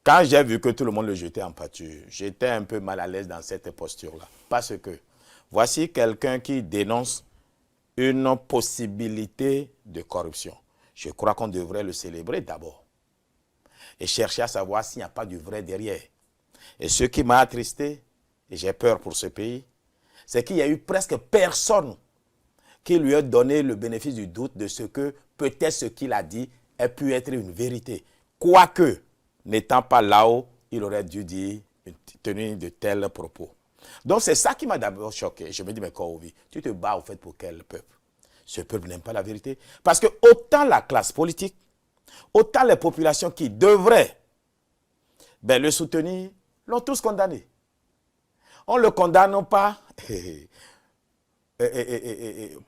Quand j'ai vu que tout le monde le jetait en pâture, j'étais un peu mal à l'aise dans cette posture-là. Parce que voici quelqu'un qui dénonce une possibilité de corruption. Je crois qu'on devrait le célébrer d'abord et chercher à savoir s'il n'y a pas du vrai derrière. Et ce qui m'a attristé, et j'ai peur pour ce pays, c'est qu'il y a eu presque personne qui lui a donné le bénéfice du doute de ce que peut-être ce qu'il a dit ait pu être une vérité. Quoique, n'étant pas là-haut, il aurait dû dire, tenir de tels propos. Donc c'est ça qui m'a d'abord choqué. Je me dis, mais Korovi, tu te bats au fait pour quel peuple? Ce peuple n'aime pas la vérité. Parce que autant la classe politique, autant les populations qui devraient le soutenir, l'ont tous condamné. On ne le condamne pas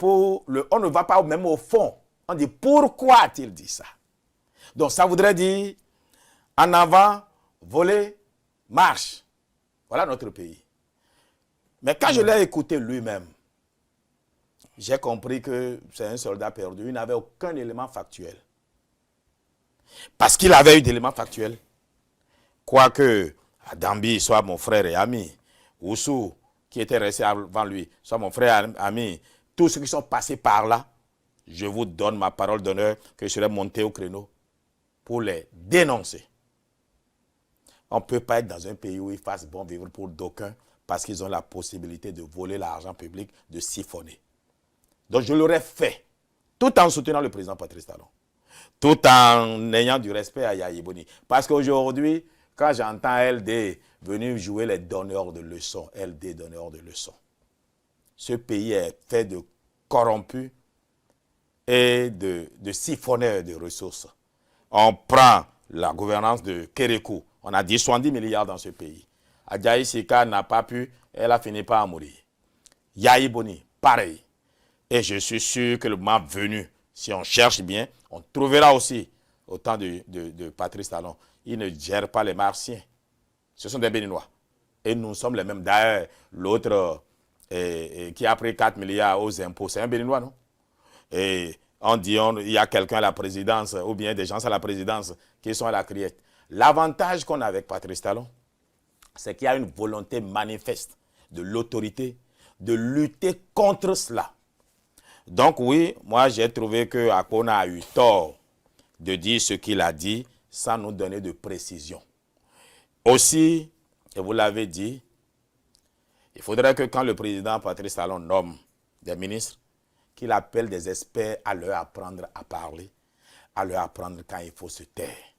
on ne va pas même au fond. On dit pourquoi a-t-il dit ça? Donc ça voudrait dire en avant, voler, marche. Voilà notre pays. Mais quand je l'ai écouté lui-même, j'ai compris que c'est un soldat perdu. Il n'avait aucun élément factuel. Parce qu'il avait eu d'éléments factuels. Quoique Adambi soit mon frère et ami, Oussou, qui était resté avant lui, soit mon frère et ami, tous ceux qui sont passés par là, je vous donne ma parole d'honneur que je serai monté au créneau pour les dénoncer. On ne peut pas être dans un pays où il fasse bon vivre pour d'aucuns parce qu'ils ont la possibilité de voler l'argent public, de siphonner. Donc je l'aurais fait, tout en soutenant le président Patrice Talon, tout en ayant du respect à Yaya Boni. Parce qu'aujourd'hui, quand j'entends LD venir jouer les donneurs de leçons, LD donneurs de leçons, ce pays est fait de corrompus et de siphonneurs de ressources. On prend la gouvernance de Kérékou, on a dit 70 milliards dans ce pays. Adjaï Sika n'a pas pu, elle a fini par mourir. Yaya Boni, pareil. Et je suis sûr que le moment venu, si on cherche bien, on trouvera aussi, au temps de Patrice Talon, ils ne gèrent pas les Martiens. Ce sont des Béninois. Et nous sommes les mêmes. D'ailleurs, l'autre qui a pris 4 milliards aux impôts, c'est un Béninois, non? Et on dit il y a quelqu'un à la présidence, ou bien des gens à la présidence qui sont à la criette. L'avantage qu'on a avec Patrice Talon, c'est qu'il y a une volonté manifeste de l'autorité de lutter contre cela. Donc oui, moi j'ai trouvé que Akpona a eu tort de dire ce qu'il a dit sans nous donner de précision. Aussi, et vous l'avez dit, il faudrait que quand le président Patrice Talon nomme des ministres, qu'il appelle des experts à leur apprendre à parler, à leur apprendre quand il faut se taire.